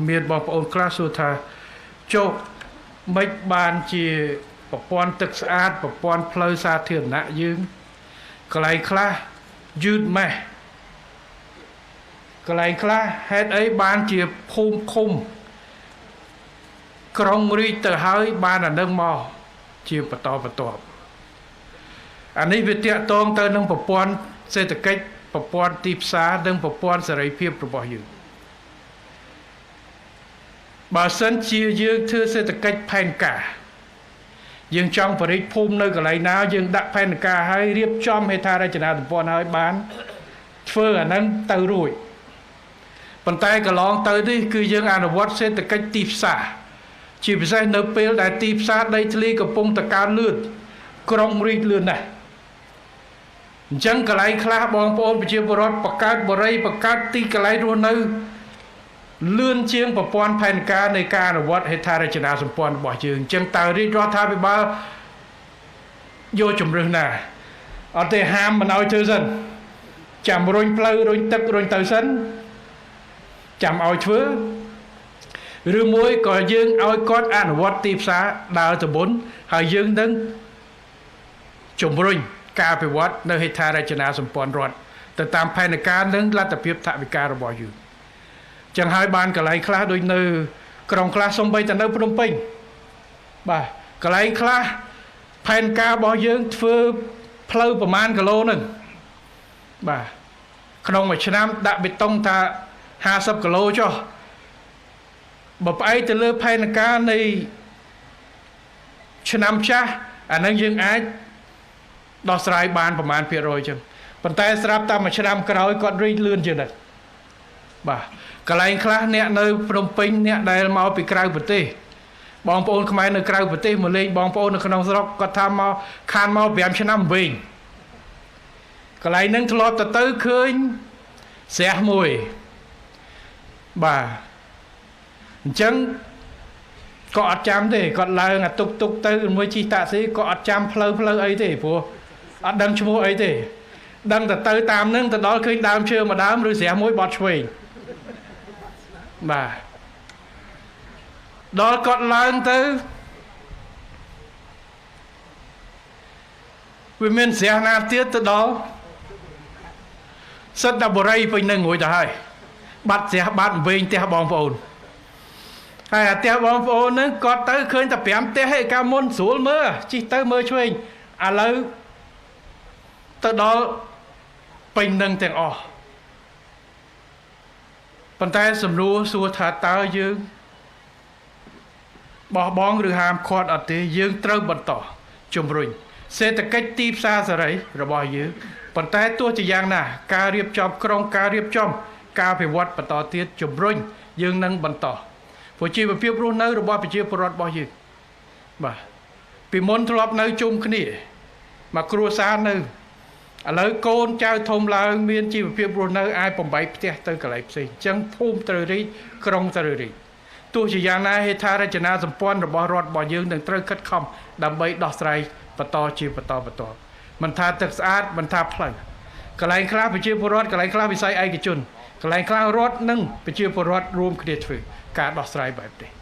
មានបងប្អូនខ្លះសួរថាចុះមិនបានជាប្រព័ន្ធទឹកស្អាតប្រព័ន្ធផ្លូវសាធារណៈយើងកន្លែងខ្លះយឺតម៉េះកន្លែងខ្លះហេតុអីបានជាភូមិឃុំក្រុងរាជទៅហើយបានអានឹងមកជាបន្តបន្ទាប់អានេះវាតាក់ទងទៅនឹងប្រព័ន្ធសេដ្ឋកិច្ចប្រព័ន្ធទីផ្សារនិងប្រព័ន្ធសេរីភាពរបស់យើងបើសិនជាយើងធ្វើសេដ្ឋកិច្ចផែនការយើងចង់បរិយាភូមិនៅកន្លែងណាយើងដាក់ផែនការឲ្យរៀបចំហេដ្ឋារចនាសម្ព័ន្ធឲ្យបានធ្វើអាហ្នឹងទៅរួចប៉ុន្តែកន្លងទៅនេះគឺយើងអនុវត្តសេដ្ឋកិច្ចទីផ្សារជាពិសេសនៅពេលដែលទីផ្សារដីធ្លីកំពុងតកើនលឿនក្រុងរាជលឿនណាស់អញ្ចឹងកន្លែងខ្លះបងប្អូនប្រជាពលរដ្ឋបង្កើតបរិយាបង្កើតទីកន្លែងរស់នៅលឿនជាងប្រព័ន្ធផែនការនៃការអនុវត្តហេដ្ឋារចនាសម្ព័ន្ធរបស់យើងអញ្ចឹងតើរាជរដ្ឋាភិបាលយកជំរឿនណាអត់ទេហាមមិនឲ្យធ្វើសិនចាំរុញផ្លូវរុញទឹករុញទៅសិនចាំឲ្យធ្វើឬមួយក៏យើងឲ្យគាត់អនុវត្តទីផ្សារដើរទៅមុនហើយយើងនឹងជំរុញការអភិវឌ្ឍនៅហេដ្ឋារចនាសម្ព័ន្ធរដ្ឋទៅតាមផែនការនិងលទ្ធភាពថវិការបស់យើងចឹងហើយបានកន្លែងខ្លះដូចនៅក្រុងខ្លះសំបីតែនៅភ្នំពេញបាទកន្លែងខ្លះផែនការរបស់យើងធ្វើផ្លូវប្រមាណគីឡូហ្នឹងបាទក្នុងមួយឆ្នាំដាក់បេតុងថា50គីឡូចុះបើផ្អែកទៅលើផែនការនៃឆ្នាំចាស់អានឹងយើងអាចដោះស្រាយបានប្រមាណ%ចឹងប៉ុន្តែស្រាប់តែមួយឆ្នាំក្រោយគាត់រីកលឿនជាងនេះបាទកន្លែងខ្លះអ្នកនៅភ្នំពេញអ្នកដែលមកពីក្រៅប្រទេសបងប្អូនខ្មែរនៅក្រៅប្រទេសមកលេងបងប្អូននៅក្នុងស្រុកគាត់ថាមកខានមក5ឆ្នាំវិញកន្លែងហ្នឹងធ្លាប់ទៅឃើញស្រះមួយបាទអញ្ចឹងក៏អត់ចាំទេគាត់ឡើងអាតុកទៅមួយជិះតាក់ស៊ីក៏អត់ចាំផ្លូវអីទេព្រោះអត់ដឹងឈ្មោះអីទេដឹងតែទៅតាមហ្នឹងទៅដល់ឃើញដើមឈើមួយដើមឬស្រះមួយបត់ឆ្វេងបាទដល់គាត់ឡើងទៅវាមានស្រះណាទៀតទៅដល់សិតតែបរិយពេញនឹងរួចទៅហើយបាត់ស្រះបាត់វែងផ្ទះបងប្អូនហើយអាផ្ទះបងប្អូនហ្នឹងគាត់ទៅឃើញតែ5ផ្ទះឯកាលមុនស្រួលមើលជិះទៅមើលឆ្វេងឥឡូវទៅដល់ពេញនឹងទាំងអស់ប៉ុន្តែសំណួរសួរថាតើយើងបោះបង់ឬហាមឃាត់អត់ទេយើងត្រូវបន្តជំរុញសេដ្ឋកិច្ចទីផ្សារសេរីរបស់យើងប៉ុន្តែទោះជាយ៉ាងណាការរៀបចំក្រុងការរៀបចំការអភិវឌ្ឍបន្តទៀតជំរុញយើងនឹងបន្តព្រោះជីវភាពរស់នៅរបស់ប្រជាពលរដ្ឋរបស់យើងបាទពីមុនធ្លាប់នៅជុំគ្នាមកគ្រួសារនៅឥឡូវកូនចៅធំឡើងមានជីវភាពរស់នៅអាច8ផ្ទះទៅកន្លែងផ្សេងអញ្ចឹងភូមិត្រូវរីកក្រុងត្រូវរីកទោះជាយ៉ាងណាហេដ្ឋារចនាសម្ព័ន្ធរបស់រដ្ឋរបស់យើងនឹងត្រូវខិតខំដើម្បីដោះស្រាយបន្តជាបន្តមិនថាទឹកស្អាតមិនថាផ្លូវកន្លែងខ្លះប្រជាពលរដ្ឋកន្លែងខ្លះវិស័យឯកជនកន្លែងខ្លះរដ្ឋនិងប្រជាពលរដ្ឋរួមគ្នាធ្វើការដោះស្រាយបែបនេះ